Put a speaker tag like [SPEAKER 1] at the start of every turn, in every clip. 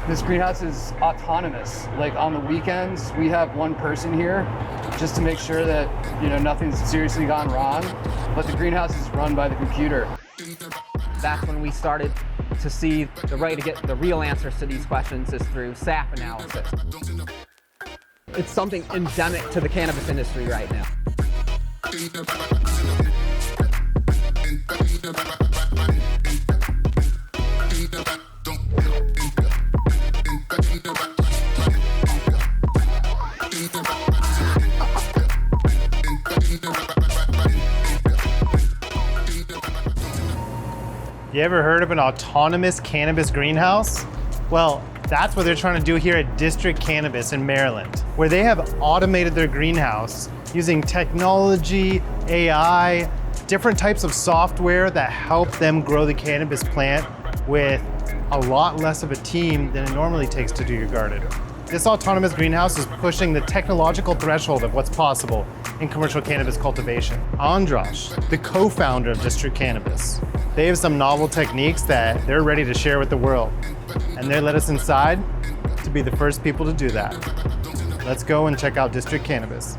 [SPEAKER 1] This greenhouse is autonomous. Like on the weekends, we have one person here just to make sure that, nothing's seriously gone wrong. But the greenhouse is run by the computer.
[SPEAKER 2] That's when we started to see the way to get the real answers to these questions is through SAP analysis. It's something endemic to the cannabis industry right now.
[SPEAKER 3] You ever heard of an autonomous cannabis greenhouse? Well, that's what they're trying to do here at District Cannabis in Maryland, where they have automated their greenhouse using technology, AI, different types of software that help them grow the cannabis plant with a lot less of a team than it normally takes to do your garden. This autonomous greenhouse is pushing the technological threshold of what's possible in commercial cannabis cultivation. Andras, the co-founder of District Cannabis, they have some novel techniques that they're ready to share with the world. And they let us inside to be the first people to do that. Let's go and check out District Cannabis.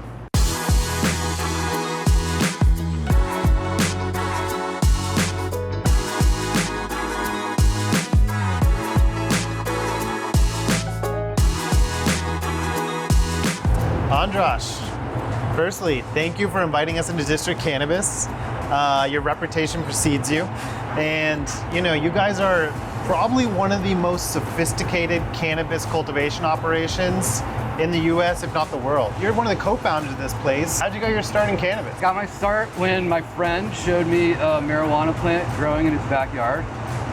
[SPEAKER 3] Andras, firstly, thank you for inviting us into District Cannabis. Your reputation precedes you. And you guys are probably one of the most sophisticated cannabis cultivation operations in the US, if not the world. You're one of the co-founders of this place. How'd you get your start in cannabis?
[SPEAKER 1] Got my start when my friend showed me a marijuana plant growing in his backyard.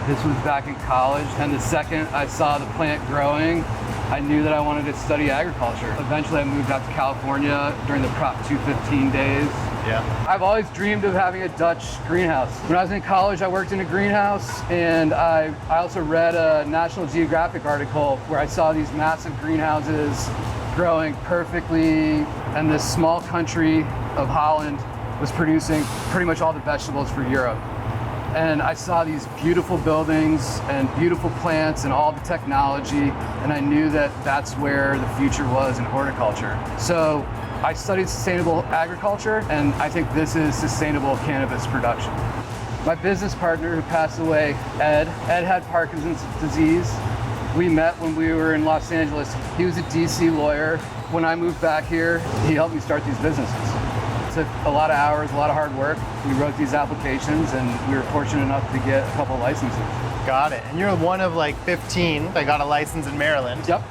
[SPEAKER 1] This was back in college, and the second I saw the plant growing, I knew that I wanted to study agriculture. Eventually I moved out to California during the Prop 215 days.
[SPEAKER 3] Yeah.
[SPEAKER 1] I've always dreamed of having a Dutch greenhouse. When I was in college, I worked in a greenhouse, and I also read a National Geographic article where I saw these massive greenhouses growing perfectly, and this small country of Holland was producing pretty much all the vegetables for Europe. And I saw these beautiful buildings and beautiful plants and all the technology, and I knew that that's where the future was in horticulture. So I studied sustainable agriculture, and I think this is sustainable cannabis production. My business partner who passed away, Ed had Parkinson's disease. We met when we were in Los Angeles. He was a DC lawyer. When I moved back here, he helped me start these businesses. It took a lot of hours, a lot of hard work. We wrote these applications, and we were fortunate enough to get a couple licenses.
[SPEAKER 3] Got it. And you're one of like 15 that got a license in Maryland.
[SPEAKER 1] Yep.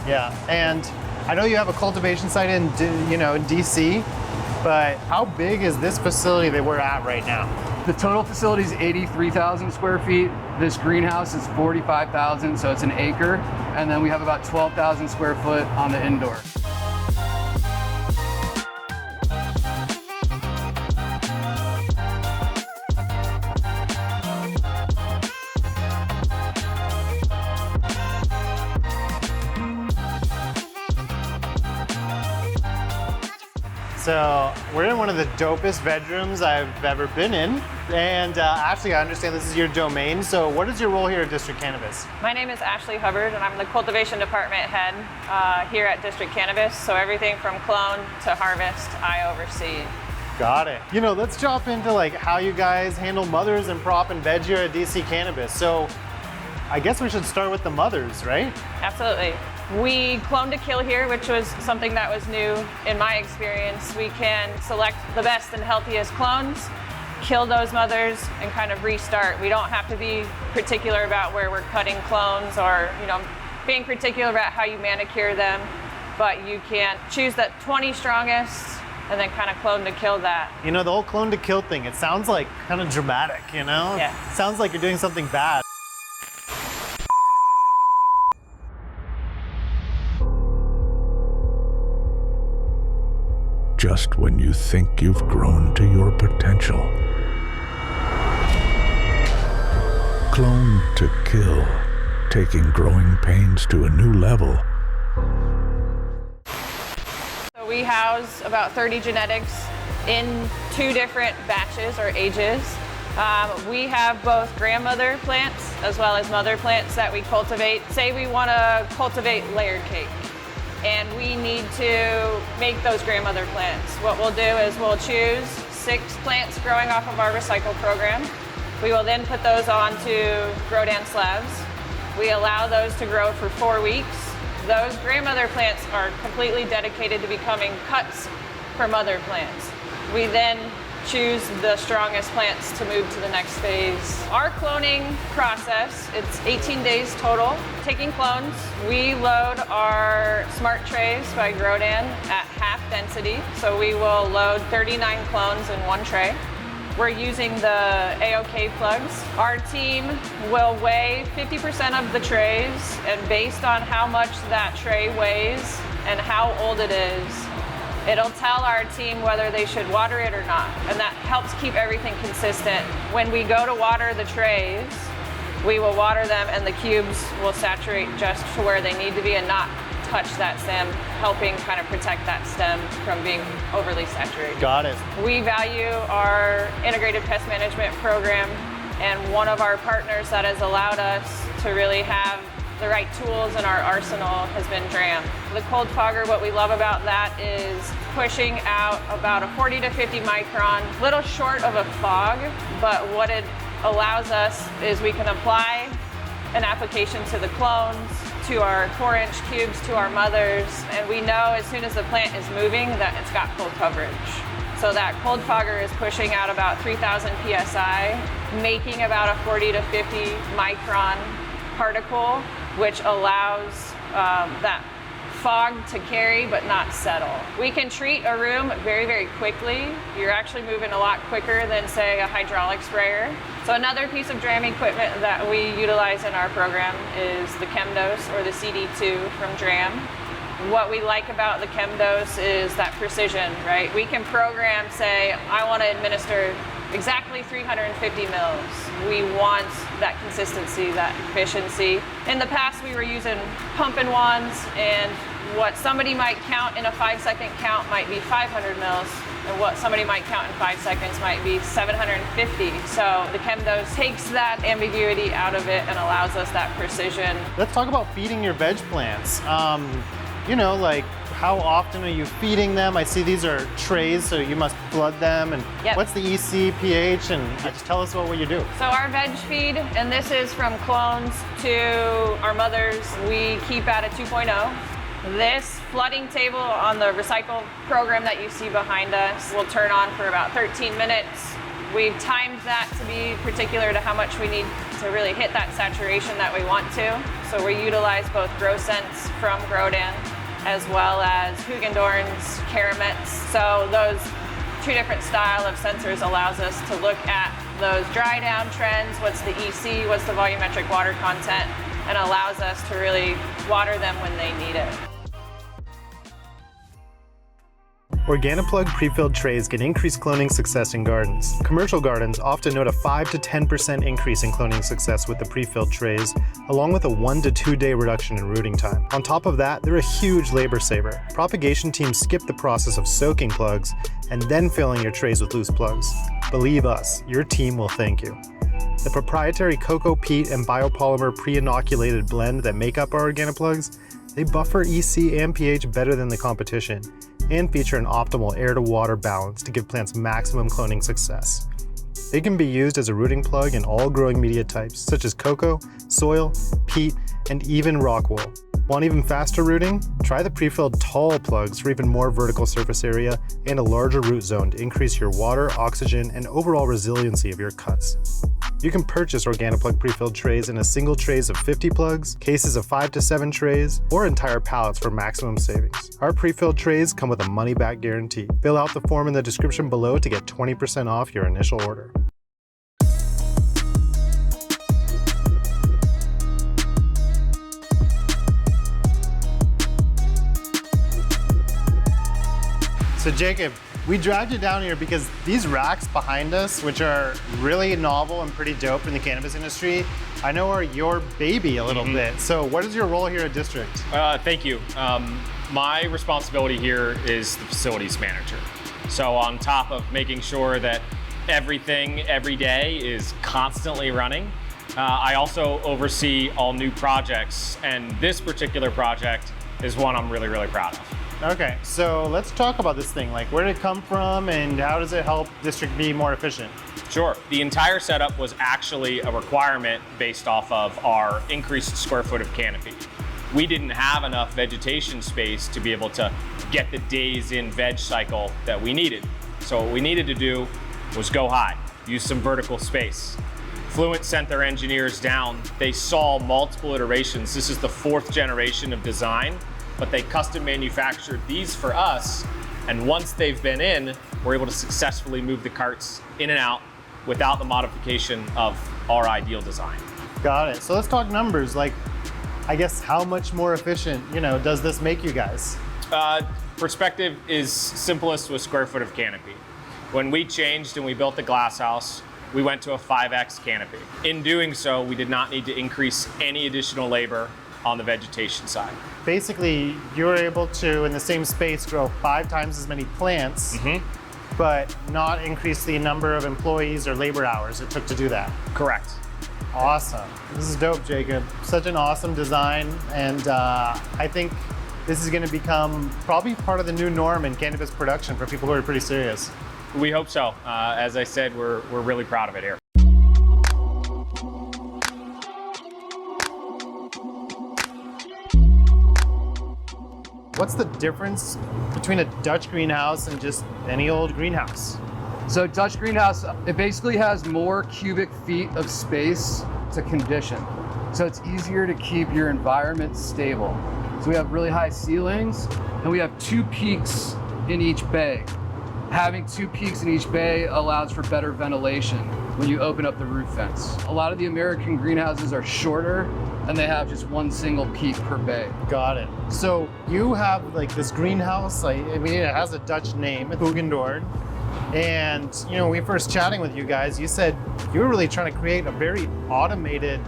[SPEAKER 3] Yeah. And I know you have a cultivation site in DC, but how big is this facility that we're at right now?
[SPEAKER 1] The total facility is 83,000 square feet. This greenhouse is 45,000, so it's an acre. And then we have about 12,000 square foot on the indoor.
[SPEAKER 3] So we're in one of the dopest bedrooms I've ever been in. And Ashley, I understand this is your domain. So what is your role here at District Cannabis?
[SPEAKER 4] My name is Ashley Hubbard, and I'm the cultivation department head here at District Cannabis. So everything from clone to harvest, I oversee.
[SPEAKER 3] Got it. Let's jump into like how you guys handle mothers and prop and veg here at DC Cannabis. So I guess we should start with the mothers, right?
[SPEAKER 4] Absolutely. We clone to kill here, which was something that was new in my experience. We can select the best and healthiest clones, kill those mothers, and kind of restart. We don't have to be particular about where we're cutting clones or, being particular about how you manicure them, but you can choose the 20 strongest and then kind of clone to kill that.
[SPEAKER 3] The whole clone to kill thing, it sounds like kind of dramatic,
[SPEAKER 4] Yeah.
[SPEAKER 3] It sounds like you're doing something bad.
[SPEAKER 5] Just when you think you've grown to your potential. Clone to kill, taking growing pains to a new level.
[SPEAKER 4] So we house about 30 genetics in 2 different batches or ages. We have both grandmother plants as well as mother plants that we cultivate. Say we want to cultivate layered cake and we need to make those grandmother plants. What we'll do is we'll choose 6 plants growing off of our recycle program. We will then put those onto grow-down slabs. We allow those to grow for 4 weeks. Those grandmother plants are completely dedicated to becoming cuts for mother plants. We then choose the strongest plants to move to the next phase. Our cloning process, it's 18 days total. Taking clones, we load our smart trays by Grodan at half density. So we will load 39 clones in one tray. We're using the AOK plugs. Our team will weigh 50% of the trays, and based on how much that tray weighs and how old it is, it'll tell our team whether they should water it or not, and that helps keep everything consistent. When we go to water the trays, we will water them and the cubes will saturate just to where they need to be and not touch that stem, helping kind of protect that stem from being overly saturated.
[SPEAKER 3] Got it.
[SPEAKER 4] We value our integrated pest management program, and one of our partners that has allowed us to really have the right tools in our arsenal has been DRAM. The cold fogger, what we love about that is pushing out about a 40 to 50 micron, little short of a fog, but what it allows us is we can apply an application to the clones, to our 4-inch cubes, to our mothers, and we know as soon as the plant is moving that it's got cold coverage. So that cold fogger is pushing out about 3,000 PSI, making about a 40 to 50 micron particle, which allows that fog to carry but not settle. We can treat a room very, very quickly. You're actually moving a lot quicker than, say, a hydraulic sprayer. So another piece of DRAM equipment that we utilize in our program is the ChemDose, or the CD2 from DRAM. What we like about the ChemDose is that precision, right? We can program, say, I want to administer exactly 350 mils. We want that consistency, that efficiency. In the past, we were using pump and wands, and what somebody might count in a 5-second count might be 500 mils, and what somebody might count in 5 seconds might be 750. So the ChemDose takes that ambiguity out of it and allows us that precision.
[SPEAKER 3] Let's talk about feeding your veg plants. You know, like, how often are you feeding them? I see these are trays, so you must flood them. And
[SPEAKER 4] Yep.
[SPEAKER 3] What's the EC, pH, and just tell us what you do.
[SPEAKER 4] So our veg feed, and this is from clones to our mothers, we keep at a 2.0. This flooding table on the recycle program that you see behind us will turn on for about 13 minutes. We've timed that to be particular to how much we need to really hit that saturation that we want to. So we utilize both grow scents from Grodan as well as Hugendorn's, Karamets. So those 2 different style of sensors allows us to look at those dry down trends, what's the EC, what's the volumetric water content, and allows us to really water them when they need it.
[SPEAKER 3] Organoplug pre-filled trays can increase cloning success in gardens. Commercial gardens often note a 5 to 10% increase in cloning success with the pre-filled trays, along with a 1 to 2 day reduction in rooting time. On top of that, they're a huge labor saver. Propagation teams skip the process of soaking plugs and then filling your trays with loose plugs. Believe us, your team will thank you. The proprietary cocoa peat and biopolymer pre-inoculated blend that make up our organoplugs, they buffer EC and pH better than the competition, and feature an optimal air-to-water balance to give plants maximum cloning success. They can be used as a rooting plug in all growing media types, such as cocoa, soil, peat, and even rock wool. Want even faster rooting? Try the pre-filled tall plugs for even more vertical surface area and a larger root zone to increase your water, oxygen, and overall resiliency of your cuts. You can purchase Organoplug pre-filled trays in a single trays of 50 plugs, cases of 5 to 7 trays, or entire pallets for maximum savings. Our pre-filled trays come with a money-back guarantee. Fill out the form in the description below to get 20% off your initial order. So Jacob, we dragged you down here because these racks behind us, which are really novel and pretty dope in the cannabis industry, I know are your baby a little bit. So what is your role here at District?
[SPEAKER 6] Thank you. My responsibility here is the facilities manager. So on top of making sure that everything every day is constantly running. I also oversee all new projects, and this particular project is one I'm really, really proud of.
[SPEAKER 3] Okay, so let's talk about this thing. Like, where did it come from and how does it help District be more efficient?
[SPEAKER 6] Sure. The entire setup was actually a requirement based off of our increased square foot of canopy. We didn't have enough vegetation space to be able to get the days in veg cycle that we needed. So what we needed to do was go high, use some vertical space. Fluent sent their engineers down. They saw multiple iterations. This is the 4th generation of design, but they custom manufactured these for us. And once they've been in, we're able to successfully move the carts in and out without the modification of our ideal design.
[SPEAKER 3] Got it. So let's talk numbers. Like, I guess how much more efficient, does this make you guys?
[SPEAKER 6] Perspective is simplest with square foot of canopy. When we changed and we built the glass house, we went to a 5X canopy. In doing so, we did not need to increase any additional labor on the vegetation side.
[SPEAKER 3] Basically, you were able to, in the same space, grow 5 times as many plants, but not increase the number of employees or labor hours it took to do that.
[SPEAKER 6] Correct.
[SPEAKER 3] Awesome. This is dope, Jacob. Such an awesome design, and I think this is going to become probably part of the new norm in cannabis production for people who are pretty serious.
[SPEAKER 6] We hope so. As I said, we're really proud of it here.
[SPEAKER 3] What's the difference between a Dutch greenhouse and just any old greenhouse?
[SPEAKER 1] So Dutch greenhouse, it basically has more cubic feet of space to condition. So it's easier to keep your environment stable. So we have really high ceilings and we have 2 peaks in each bay. Having 2 peaks in each bay allows for better ventilation when you open up the roof vents. A lot of the American greenhouses are shorter and they have just 1 single peak per bay.
[SPEAKER 3] Got it. So you have like this greenhouse, it has a Dutch name, Hugendorn. And when we first chatting with you guys, you said you were really trying to create a very automated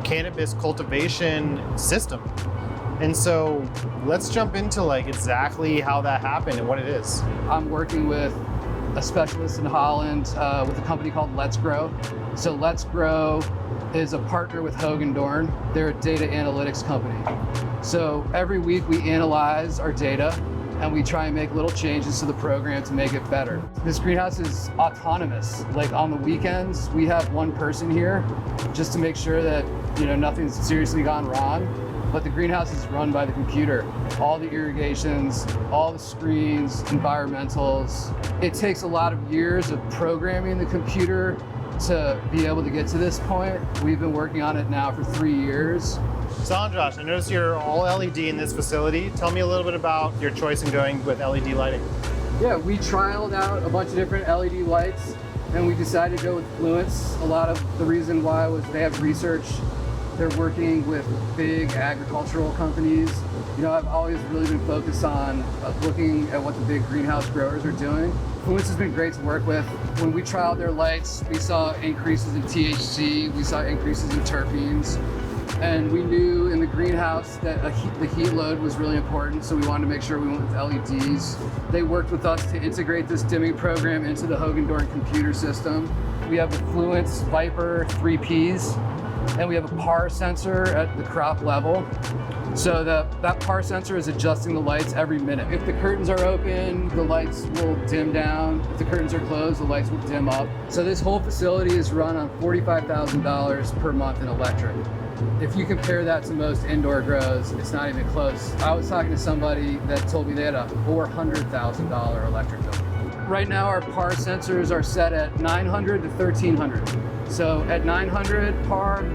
[SPEAKER 3] cannabis cultivation system. And so let's jump into exactly how that happened and what it is.
[SPEAKER 1] I'm working with a specialist in Holland with a company called Let's Grow. So Let's Grow is a partner with Hogendorn. They're a data analytics company. So every week we analyze our data and we try and make little changes to the program to make it better. This greenhouse is autonomous. Like on the weekends, we have 1 person here just to make sure that nothing's seriously gone wrong. But the greenhouse is run by the computer. All the irrigations, all the screens, environmentals. It takes a lot of years of programming the computer to be able to get to this point. We've been working on it now for 3 years.
[SPEAKER 3] So Andras, I noticed you're all LED in this facility. Tell me a little bit about your choice in going with LED lighting.
[SPEAKER 1] Yeah, we trialed out a bunch of different LED lights and we decided to go with Fluence. A lot of the reason why was they have research. They're working with big agricultural companies. I've always really been focused on looking at what the big greenhouse growers are doing. Fluence has been great to work with. When we trialed their lights, we saw increases in THC, we saw increases in terpenes, and we knew in the greenhouse that the heat load was really important, so we wanted to make sure we went with LEDs. They worked with us to integrate this dimming program into the Hogendorn computer system. We have the Fluence Viper 3Ps, and we have a PAR sensor at the crop level. So that PAR sensor is adjusting the lights every minute. If the curtains are open, the lights will dim down. If the curtains are closed, the lights will dim up. So this whole facility is run on $45,000 per month in electric. If you compare that to most indoor grows, it's not even close. I was talking to somebody that told me they had a $400,000 electric bill. Right now our PAR sensors are set at 900 to 1300. So at 900 PAR,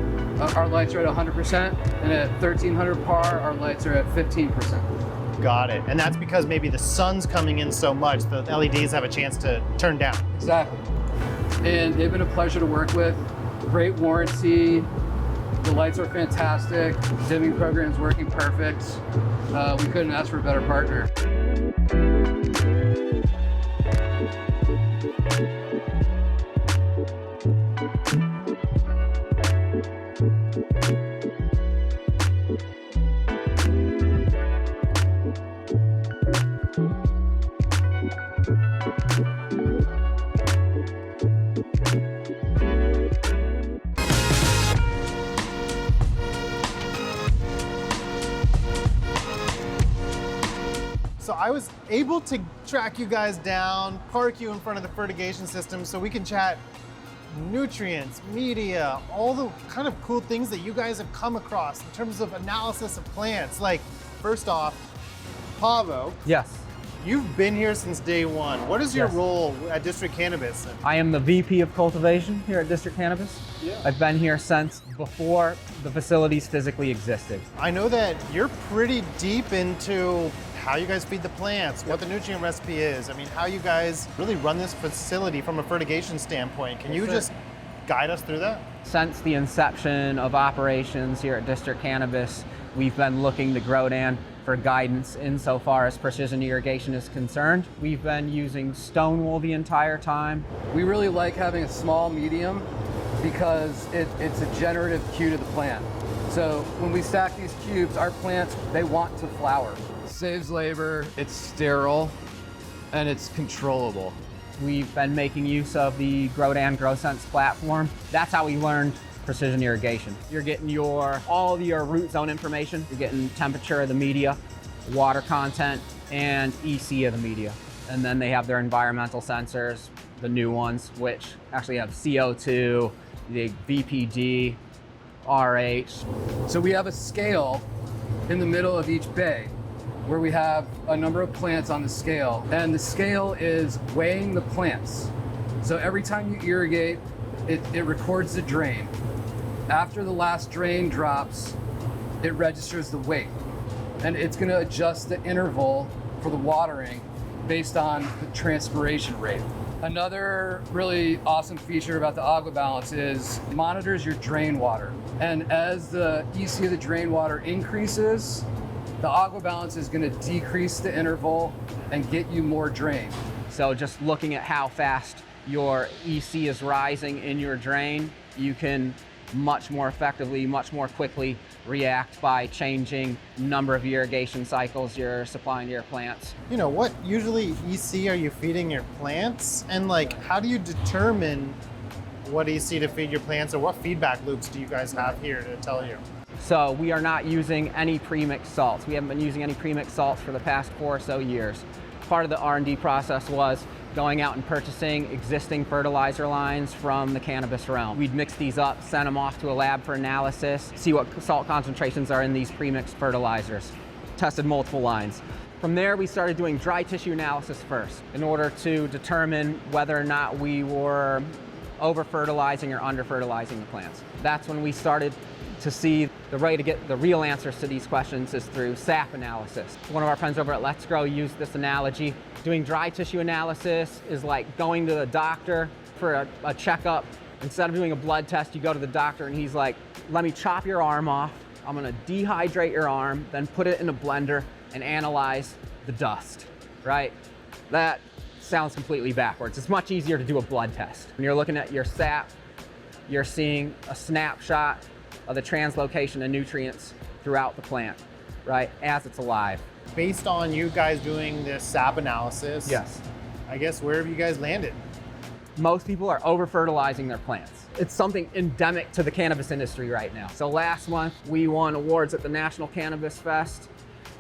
[SPEAKER 1] our lights are at 100%, and at 1300 PAR, our lights are at 15%.
[SPEAKER 3] Got it. And that's because maybe the sun's coming in so much, the LEDs have a chance to turn down.
[SPEAKER 1] Exactly. And they've been a pleasure to work with. Great warranty. The lights are fantastic. Dimming program's working perfect. We couldn't ask for a better partner.
[SPEAKER 3] So I was able to track you guys down, park you in front of the fertigation system so we can chat nutrients, media, all the kind of cool things that you guys have come across in terms of analysis of plants. Like, first off, Pavo,
[SPEAKER 2] Yes.
[SPEAKER 3] you've been here since day one. What is your
[SPEAKER 2] Yes.
[SPEAKER 3] role at District Cannabis?
[SPEAKER 2] I am the VP of Cultivation here at District Cannabis.
[SPEAKER 3] Yeah.
[SPEAKER 2] I've been here since before the facilities physically existed.
[SPEAKER 3] I know that you're pretty deep into how you guys feed the plants, what the nutrient recipe is. I mean, how you guys really run this facility from a fertigation standpoint. Can you just guide us through that?
[SPEAKER 2] Since the inception of operations here at District Cannabis, we've been looking to Grodan for guidance insofar as precision irrigation is concerned. We've been using stone wool the entire time.
[SPEAKER 1] We really like having a small medium because it's a generative cue to the plant. So when we stack these cubes, our plants, they want to flower. Saves labor, it's sterile, and it's controllable.
[SPEAKER 2] We've been making use of the Grodan GrowSense platform. That's how we learned precision irrigation. You're getting all of your root zone information. You're getting temperature of the media, water content, and EC of the media. And then they have their environmental sensors, the new ones, which actually have CO2, the VPD, RH.
[SPEAKER 1] So we have a scale in the middle of each bay where we have a number of plants on the scale, and the scale is weighing the plants. So every time you irrigate, it records the drain. After the last drain drops, it registers the weight, and it's going to adjust the interval for the watering based on the transpiration rate. Another really awesome feature about the Agua Balance is it monitors your drain water. And as the EC of the drain water increases, the Agua Balance is going to decrease the interval and get you more drain.
[SPEAKER 2] So just looking at how fast your EC is rising in your drain, you can much more effectively, much more quickly react by changing number of irrigation cycles you're supplying to your plants.
[SPEAKER 3] You know, what usually EC are you feeding your plants? And like, how do you determine what EC to feed your plants, or what feedback loops do you guys have here to tell you?
[SPEAKER 2] So we are not using any pre-mixed salts. We haven't been using any pre-mixed salts for the past 4 or so years. Part of the R&D process was going out and purchasing existing fertilizer lines from the cannabis realm. We'd mix these up, send them off to a lab for analysis, see what salt concentrations are in these pre-mixed fertilizers. Tested multiple lines. From there, we started doing dry tissue analysis first in order to determine whether or not we were over-fertilizing or under-fertilizing the plants. That's when we started to see the way to get the real answers to these questions is through sap analysis. One of our friends over at Let's Grow used this analogy. Doing dry tissue analysis is like going to the doctor for a checkup. Instead of doing a blood test, you go to the doctor and he's like, let me chop your arm off. I'm gonna dehydrate your arm, then put it in a blender and analyze the dust, right? That sounds completely backwards. It's much easier to do a blood test. When you're looking at your sap, you're seeing a snapshot of the translocation of nutrients throughout the plant, right, as it's alive.
[SPEAKER 3] Based on you guys doing this sap analysis,
[SPEAKER 2] Yes.
[SPEAKER 3] I guess where have you guys landed?
[SPEAKER 2] Most people are over-fertilizing their plants. It's something endemic to the cannabis industry right now. So last month, we won awards at the National Cannabis Fest,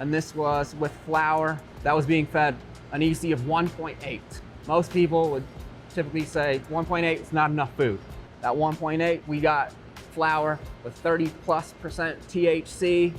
[SPEAKER 2] and this was with flower that was being fed an EC of 1.8. Most people would typically say 1.8 is not enough food. At 1.8, we got flower with 30+% THC,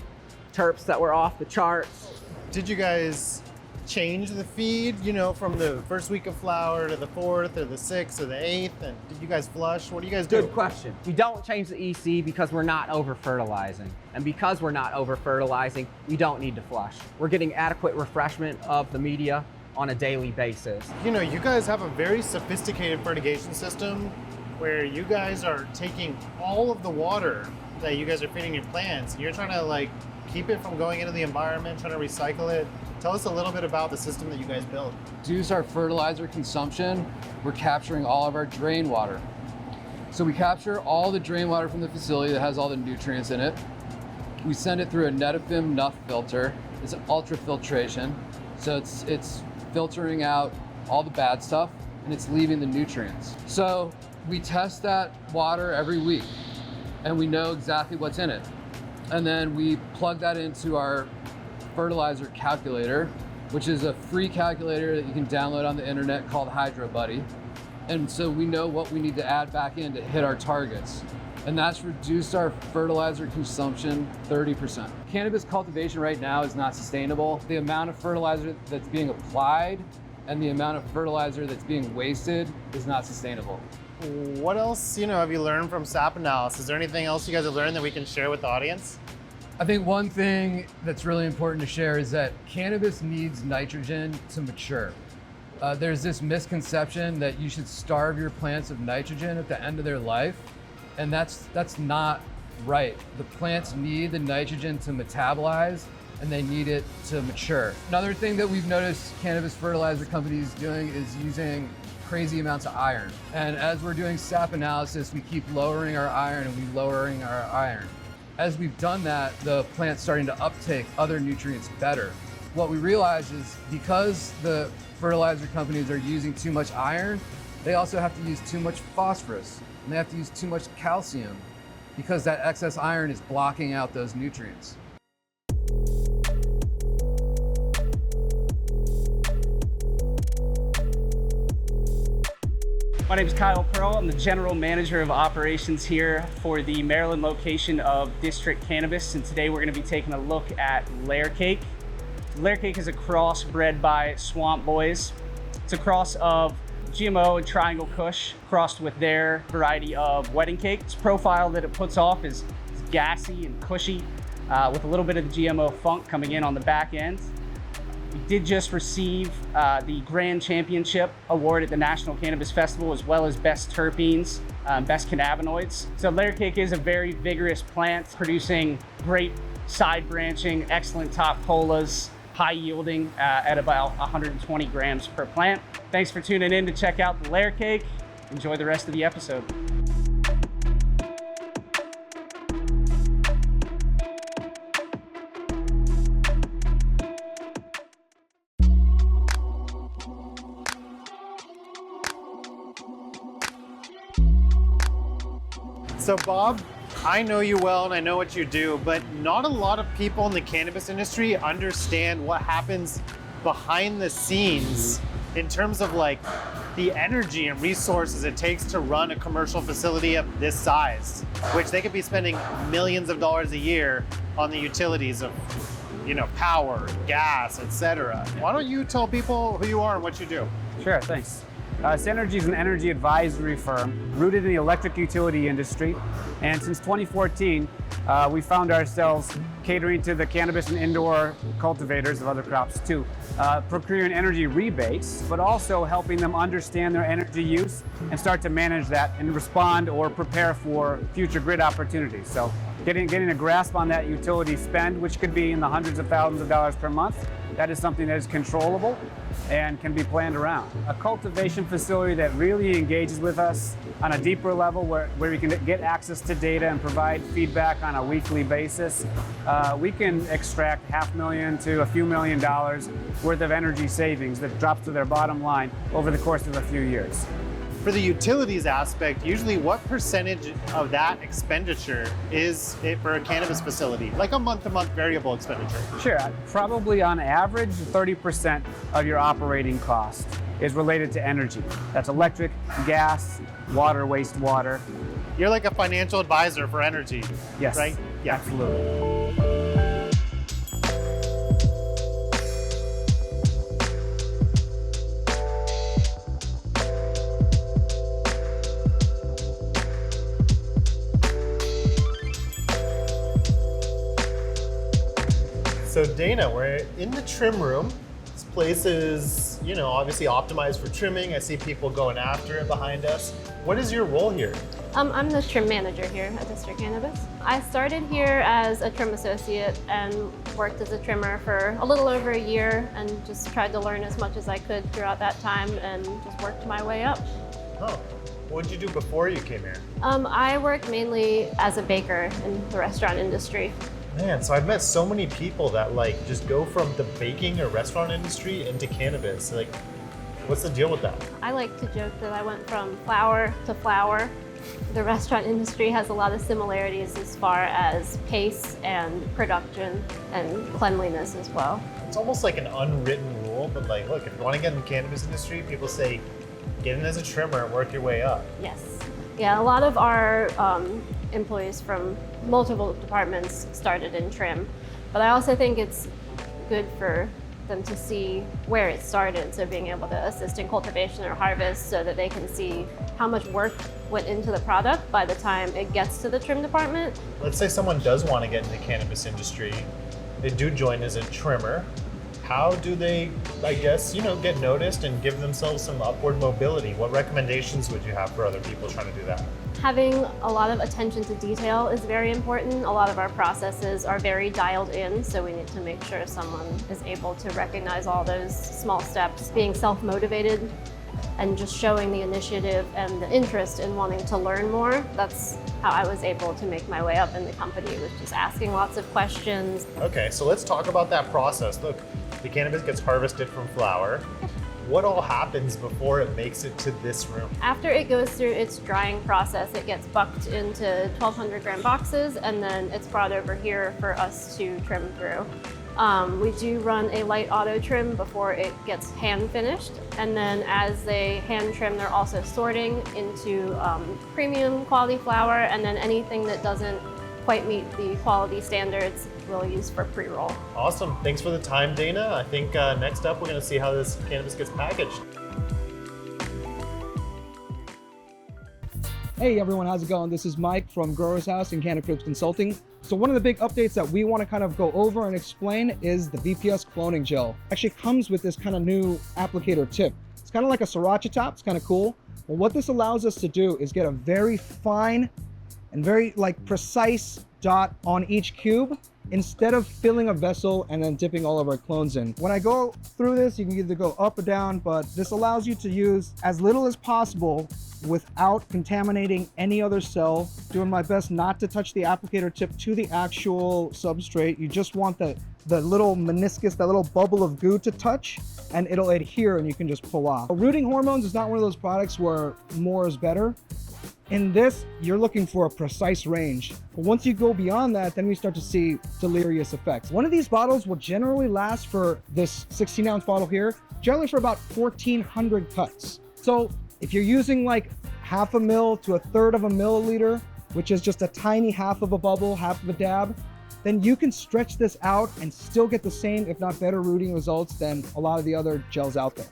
[SPEAKER 2] terps that were off the charts.
[SPEAKER 3] Did you guys change the feed, you know, from the first week of flower to the 4th or the 6th or the 8th? And did you guys flush? What do you guys do?
[SPEAKER 2] Good question. We don't change the EC because we're not over-fertilizing. And because we're not over-fertilizing, we don't need to flush. We're getting adequate refreshment of the media on a daily basis.
[SPEAKER 3] You know, you guys have a very sophisticated fertigation system where you guys are taking all of the water that you guys are feeding your plants and you're trying to like keep it from going into the environment, trying to recycle it. Tell us a little bit about the system that you guys built.
[SPEAKER 1] To reduce our fertilizer consumption, we're capturing all of our drain water. So we capture all the drain water from the facility that has all the nutrients in it. We send it through a Netafim Nuff filter. It's an ultrafiltration. So it's filtering out all the bad stuff and it's leaving the nutrients. So we test that water every week and we know exactly what's in it. And then we plug that into our fertilizer calculator which is a free calculator that you can download on the internet called HydroBuddy. And so we know what we need to add back in to hit our targets. And that's reduced our fertilizer consumption 30%. Cannabis cultivation right now is not sustainable. The amount of fertilizer that's being applied and the amount of fertilizer that's being wasted is not sustainable.
[SPEAKER 3] What else, have you learned from sap analysis? Is there anything else you guys have learned that we can share with the audience?
[SPEAKER 1] I think one thing that's really important to share is that cannabis needs nitrogen to mature. There's this misconception that you should starve your plants of nitrogen at the end of their life, and that's not right. The plants need the nitrogen to metabolize, and they need it to mature. Another thing that we've noticed cannabis fertilizer companies doing is using crazy amounts of iron. And as we're doing sap analysis, we keep lowering our iron and we're lowering our iron. As we've done that, the plant's starting to uptake other nutrients better. What we realize is because the fertilizer companies are using too much iron, they also have to use too much phosphorus, and they have to use too much calcium because that excess iron is blocking out those nutrients.
[SPEAKER 7] My name is Kyle Pearl. I'm the General Manager of Operations here for the Maryland location of District Cannabis, and today we're going to be taking a look at Layer Cake. Layer Cake is a cross bred by Swamp Boys. It's a cross of GMO and Triangle Kush crossed with their variety of wedding cake. Its profile that it puts off is gassy and cushy with a little bit of the GMO funk coming in on the back end. We did just receive the Grand Championship Award at the National Cannabis Festival, as well as Best Terpenes, Best Cannabinoids. So Layer Cake is a very vigorous plant, producing great side branching, excellent top colas, high yielding at about 120 grams per plant. Thanks for tuning in to check out the Layer Cake. Enjoy the rest of the episode.
[SPEAKER 3] So Bob, I know you well and I know what you do, but not a lot of people in the cannabis industry understand what happens behind the scenes in terms of like the energy and resources it takes to run a commercial facility of this size, which they could be spending millions of dollars a year on the utilities of, power, gas, etc. Why don't you tell people who you are and what you do?
[SPEAKER 8] Sure, thanks. Cergy is an energy advisory firm rooted in the electric utility industry, and since 2014, we found ourselves catering to the cannabis and indoor cultivators of other crops too, procuring energy rebates, but also helping them understand their energy use and start to manage that and respond or prepare for future grid opportunities. So getting a grasp on that utility spend, which could be in the hundreds of thousands of dollars per month, that is something that is controllable and can be planned around. A cultivation facility that really engages with us on a deeper level where we can get access to data and provide feedback on a weekly basis. We can extract $500,000 to a few $1 million worth of energy savings that drops to their bottom line over the course of a few years.
[SPEAKER 3] For the utilities aspect, usually what percentage of that expenditure is it for a cannabis facility? Like a month-to-month variable expenditure?
[SPEAKER 8] Sure, probably on average 30% of your operating cost is related to energy. That's electric, gas, water, wastewater.
[SPEAKER 3] You're like a financial advisor for energy,
[SPEAKER 8] yes,
[SPEAKER 3] right? Yeah,
[SPEAKER 8] absolutely.
[SPEAKER 3] So Dana, we're in the trim room. This place is, obviously optimized for trimming. I see people going after it behind us. What is your role here?
[SPEAKER 9] I'm the trim manager here at District Cannabis. I started here as a trim associate and worked as a trimmer for a little over a year and just tried to learn as much as I could throughout that time and just worked my way up.
[SPEAKER 3] Oh, what did you do before you came here?
[SPEAKER 9] I worked mainly as a baker in the restaurant industry.
[SPEAKER 3] Man, so I've met so many people that just go from the baking or restaurant industry into cannabis. What's the deal with that?
[SPEAKER 9] I like to joke that I went from flower to flower The restaurant industry has a lot of similarities as far as pace and production and cleanliness as well.
[SPEAKER 3] It's almost like an unwritten rule, but like, look, if you want to get in the cannabis industry, people say, get in as a trimmer and work your way up.
[SPEAKER 9] Yes. Yeah, a lot of our employees from multiple departments started in trim, but I also think it's good for them to see where it started. So being able to assist in cultivation or harvest so that they can see how much work went into the product by the time it gets to the trim department.
[SPEAKER 3] Let's say someone does want to get in the cannabis industry. They do join as a trimmer. How do they, I guess, get noticed and give themselves some upward mobility? What recommendations would you have for other people trying to do that?
[SPEAKER 9] Having a lot of attention to detail is very important. A lot of our processes are very dialed in, so we need to make sure someone is able to recognize all those small steps. Being self-motivated and just showing the initiative and the interest in wanting to learn more. That's how I was able to make my way up in the company, was just asking lots of questions.
[SPEAKER 3] Okay, so let's talk about that process. Look, the cannabis gets harvested from flower. What all happens before it makes it to this room?
[SPEAKER 9] After it goes through its drying process, it gets bucked into 1,200 gram boxes, and then it's brought over here for us to trim through. We do run a light auto trim before it gets hand finished. And then as they hand trim, they're also sorting into premium quality flower, and then anything that doesn't quite meet the quality standards we'll use for pre-roll.
[SPEAKER 3] Awesome, thanks for the time, Dana. I think next up, we're gonna see how this cannabis gets packaged.
[SPEAKER 10] Hey everyone, how's it going? This is Mike from Growers House and Cannabis Consulting. So one of the big updates that we want to kind of go over and explain is the VPS cloning gel. Actually comes with this kind of new applicator tip. It's kind of like a sriracha top, it's kind of cool. But what this allows us to do is get a very fine and very precise dot on each cube instead of filling a vessel and then dipping all of our clones in. When I go through this, you can either go up or down, but this allows you to use as little as possible without contaminating any other cell. Doing my best not to touch the applicator tip to the actual substrate. You just want the little meniscus, that little bubble of goo to touch, and it'll adhere and you can just pull off. Rooting hormones is not one of those products where more is better. In this, you're looking for a precise range. But once you go beyond that, then we start to see delirious effects. One of these bottles will generally last for this 16-ounce bottle here, generally for about 1,400 cuts. So if you're using like 1/2 mil to 1/3 of a milliliter, which is just a tiny half of a bubble, half of a dab, then you can stretch this out and still get the same, if not better, rooting results than a lot of the other gels out there.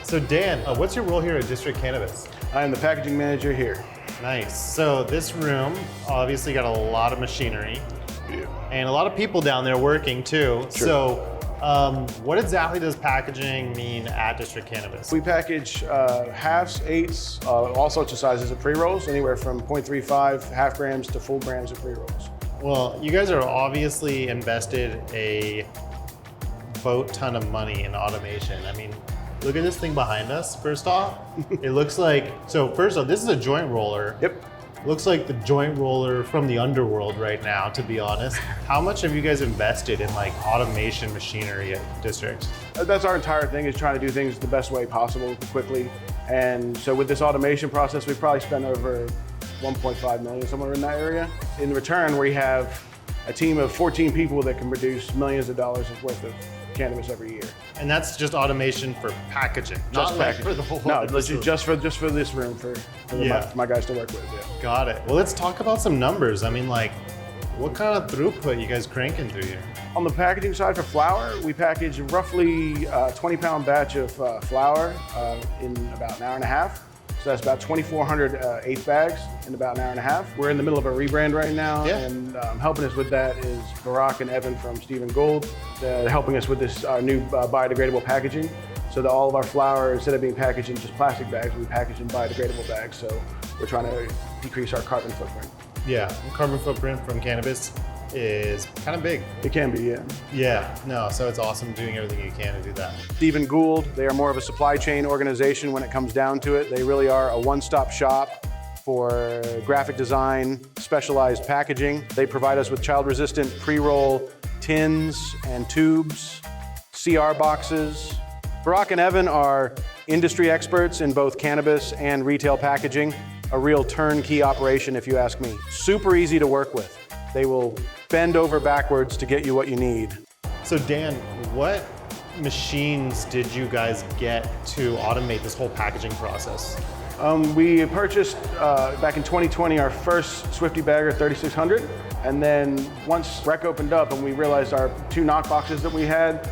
[SPEAKER 3] So Dan, what's your role here at District Cannabis?
[SPEAKER 11] I am the packaging manager here.
[SPEAKER 3] Nice. So this room obviously got a lot of machinery and a lot of people down there working too.
[SPEAKER 11] Sure.
[SPEAKER 3] So what exactly does packaging mean at District Cannabis?
[SPEAKER 11] We package halves, eighths, all sorts of sizes of pre-rolls, anywhere from 0.35 half grams to full grams of pre-rolls.
[SPEAKER 3] Well, you guys are obviously invested a boat ton of money in automation. I mean, look at this thing behind us, first off. It looks like, so first off, this is a joint roller.
[SPEAKER 11] Yep.
[SPEAKER 3] Looks like the joint roller from the underworld right now, to be honest. How much have you guys invested in like automation machinery at District?
[SPEAKER 11] That's our entire thing, is trying to do things the best way possible, quickly. And so with this automation process, we probably spent over 1.5 million, somewhere in that area. In return, we have a team of 14 people that can produce millions of dollars worth of cannabis every year.
[SPEAKER 3] And that's just automation for packaging,
[SPEAKER 11] Just
[SPEAKER 3] not like
[SPEAKER 11] packaging.
[SPEAKER 3] for the whole.
[SPEAKER 11] No, just for this room for my guys to work with. Yeah.
[SPEAKER 3] Got it. Well, let's talk about some numbers. I mean, like, what kind of throughput you guys cranking through here?
[SPEAKER 11] On the packaging side for flour, we package roughly a 20-pound batch of flour in about an hour and a half. So that's about 2,400 eighth bags in about an hour and a half. We're in the middle of a rebrand right now, and helping us with that is Barack and Evan from Stephen Gold. They're helping us with this new biodegradable packaging, so that all of our flour, instead of being packaged in just plastic bags, we package in biodegradable bags. So we're trying to decrease our carbon footprint.
[SPEAKER 3] Yeah, carbon footprint from cannabis is kind of big.
[SPEAKER 11] It can be, yeah.
[SPEAKER 3] Yeah, no, so it's awesome doing everything you can to do that.
[SPEAKER 11] Stephen Gould, they are more of a supply chain organization when it comes down to it. They really are a one-stop shop for graphic design, specialized packaging. They provide us with child-resistant pre-roll tins and tubes, CR boxes. Barack and Evan are industry experts in both cannabis and retail packaging, a real turnkey operation if you ask me. Super easy to work with. They will bend over backwards to get you what you need.
[SPEAKER 3] So Dan, what machines did you guys get to automate this whole packaging process?
[SPEAKER 11] We purchased back in 2020 our first Swifty Bagger 3600, and then once rec opened up and we realized our 2 knock boxes that we had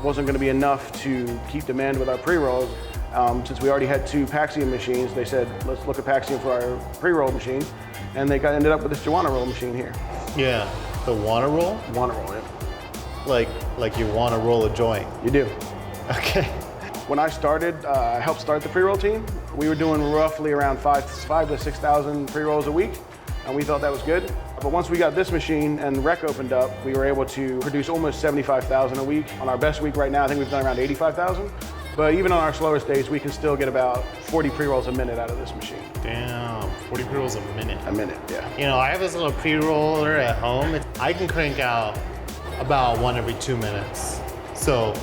[SPEAKER 11] wasn't going to be enough to keep demand with our pre-rolls. Since we already had 2 Paxum machines, they said, let's look at Paxum for our pre-roll machine, and they ended up with this Juana roll machine here.
[SPEAKER 3] Yeah, the wanna roll?
[SPEAKER 11] Wanna roll, yeah.
[SPEAKER 3] Like you wanna roll a joint?
[SPEAKER 11] You do.
[SPEAKER 3] Okay.
[SPEAKER 11] When I started, I helped start the pre-roll team. We were doing roughly around 5 to 6,000 pre-rolls a week, and we thought that was good. But once we got this machine and rec opened up, we were able to produce almost 75,000 a week. On our best week right now, I think we've done around 85,000. But even on our slowest days, we can still get about 40 pre-rolls a minute out of this machine.
[SPEAKER 3] Damn, 40 pre-rolls a minute.
[SPEAKER 11] A minute, yeah.
[SPEAKER 3] You know, I have this little pre-roller at home. I can crank out about 1 every 2 minutes. So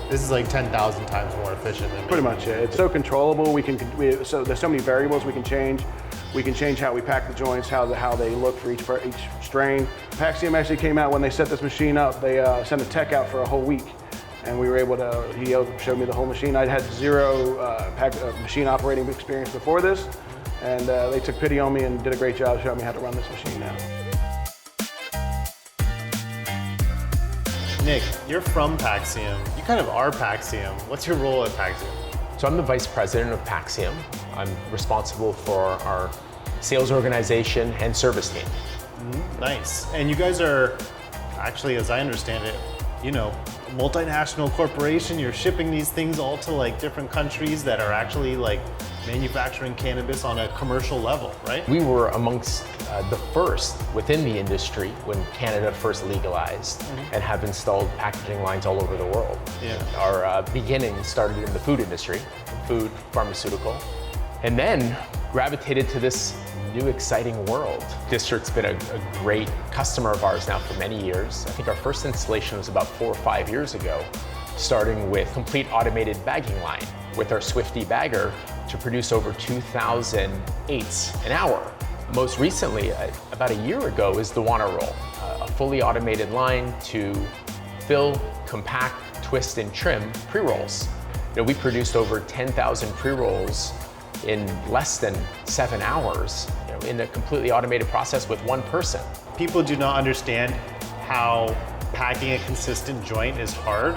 [SPEAKER 3] this is like 10,000 times more efficient than me.
[SPEAKER 11] Pretty much, yeah. It's so controllable. So there's so many variables we can change. We can change how we pack the joints, how they look for each strain. Paxum actually came out when they set this machine up. They sent a tech out for a whole week, and we were able to. He showed me the whole machine. I'd had zero machine operating experience before this, and they took pity on me and did a great job showing me how to run this machine now.
[SPEAKER 3] Nick, you're from Paxum. You kind of are Paxum. What's your role at Paxum?
[SPEAKER 12] So I'm the vice president of Paxum. I'm responsible for our sales organization and service team.
[SPEAKER 3] Nice. And you guys are actually, as I understand it, you know, a multinational corporation. You're shipping these things all to like different countries that are actually like manufacturing cannabis on a commercial level, right?
[SPEAKER 12] We were amongst the first within the industry when Canada first legalized and have installed packaging lines all over the world.
[SPEAKER 3] Yeah.
[SPEAKER 12] Our beginnings started in the food industry, food, pharmaceutical, and then gravitated to this new exciting world. District's been a great customer of ours now for many years. I think our first installation was about 4 or 5 years ago, starting with complete automated bagging line with our Swifty Bagger to produce over 2,000 eighths an hour. Most recently, about a year ago, is the Wanna Roll, a fully automated line to fill, compact, twist, and trim pre-rolls. You know, we produced over 10,000 pre-rolls in less than 7 hours, you know, in a completely automated process with one person.
[SPEAKER 3] People do not understand how packing a consistent joint is hard,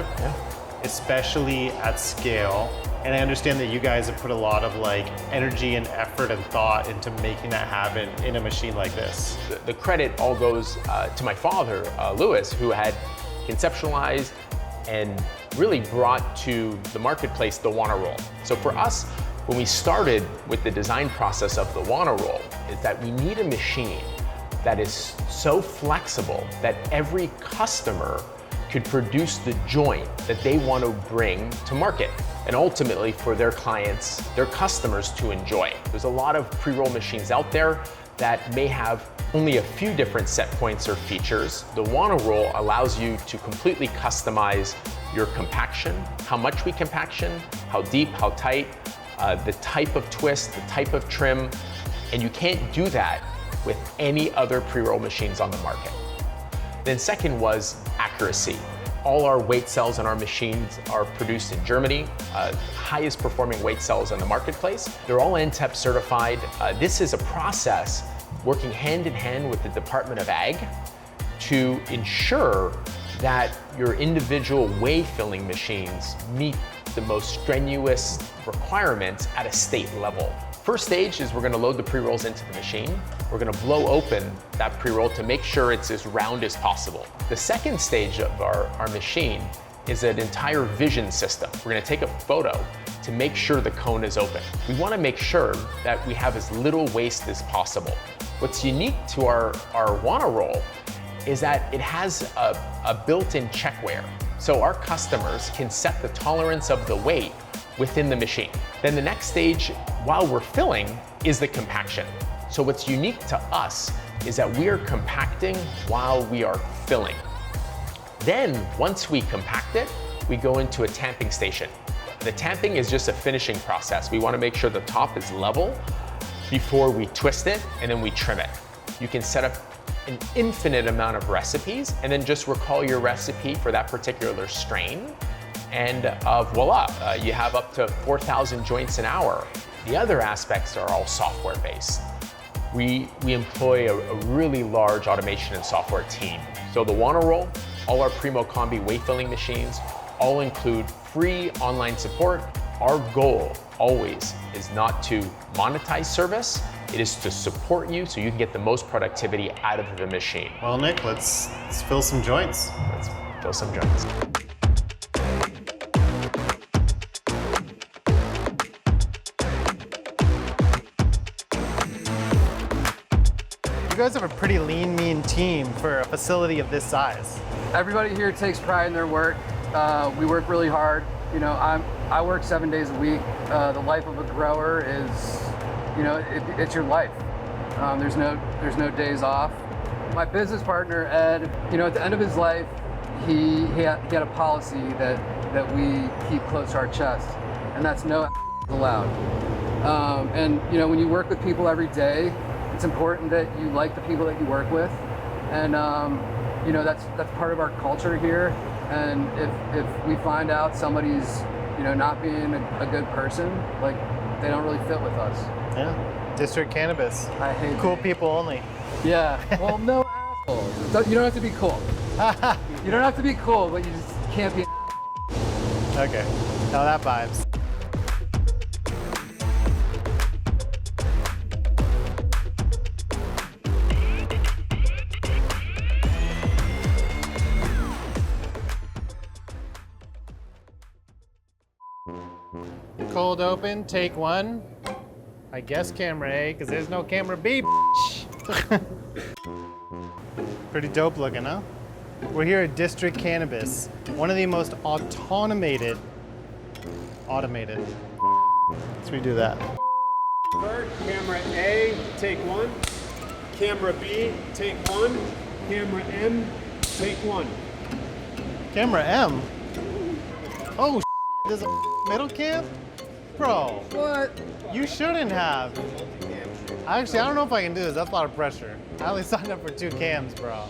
[SPEAKER 3] especially at scale. And I understand that you guys have put a lot of like energy and effort and thought into making that happen in a machine like this.
[SPEAKER 12] The credit all goes to my father, Louis, who had conceptualized and really brought to the marketplace the Wanna Roll. So for us, when we started with the design process of the Wanna Roll, is that we need a machine that is so flexible that every customer could produce the joint that they want to bring to market, and ultimately for their clients, their customers to enjoy. There's a lot of pre-roll machines out there that may have only a few different set points or features. The Wanna Roll allows you to completely customize your compaction, how much we compaction, how deep, how tight, the type of twist, the type of trim, and you can't do that with any other pre-roll machines on the market. Then second was accuracy. All our weight cells in our machines are produced in Germany, highest performing weight cells in the marketplace. They're all NTEP certified. This is a process working hand in hand with the Department of Ag to ensure that your individual whey filling machines meet the most strenuous requirements at a state level. First stage is we're gonna load the pre-rolls into the machine. We're gonna blow open that pre-roll to make sure it's as round as possible. The second stage of our machine is an entire vision system. We're gonna take a photo to make sure the cone is open. We wanna make sure that we have as little waste as possible. What's unique to our Wanna Roll is that it has a built-in checkware. So our customers can set the tolerance of the weight within the machine. Then the next stage, while we're filling, is the compaction. So what's unique to us is that we are compacting while we are filling. Then, once we compact it, we go into a tamping station. The tamping is just a finishing process. We want to make sure the top is level before we twist it, and then we trim it. You can set up an infinite amount of recipes and then just recall your recipe for that particular strain, and voila, you have up to 4,000 joints an hour. The other aspects are all software-based. We employ a really large automation and software team. So the Wanna Roll, all our Primo Combi weight filling machines, all include free online support. Our goal always is not to monetize service, it is to support you so you can get the most productivity out of the machine.
[SPEAKER 3] Well, Nick, let's fill some joints.
[SPEAKER 12] Let's fill some joints.
[SPEAKER 3] You guys have a pretty lean, mean team for a facility of this size.
[SPEAKER 1] Everybody here takes pride in their work. We work really hard. You know, I work 7 days a week. The life of a grower is, you know, it's your life. There's no days off. My business partner, Ed, you know, at the end of his life, he had a policy that we keep close to our chest, and that's no allowed. And you know, when you work with people every day, it's important that you like the people that you work with, and you know, that's part of our culture here. And if we find out somebody's, you know, not being a good person, like, they don't really fit with us.
[SPEAKER 3] Yeah. District Cannabis.
[SPEAKER 1] I hate
[SPEAKER 3] cool people only.
[SPEAKER 1] Yeah. Well, no assholes. You don't have to be cool. You don't have to be cool, but you just can't be.
[SPEAKER 3] Okay. Now that vibes. Cold open, take one. I guess camera A, because there's no camera B. Pretty dope looking, huh? We're here at District Cannabis, one of the most automated. Let's redo that.
[SPEAKER 13] Camera A, take one. Camera B, take one. Camera M, take one.
[SPEAKER 3] Camera M? Oh, there's a middle cam? Bro. What? You shouldn't have. Actually, I don't know if I can do this. That's a lot of pressure. I only signed up for 2 cams, bro.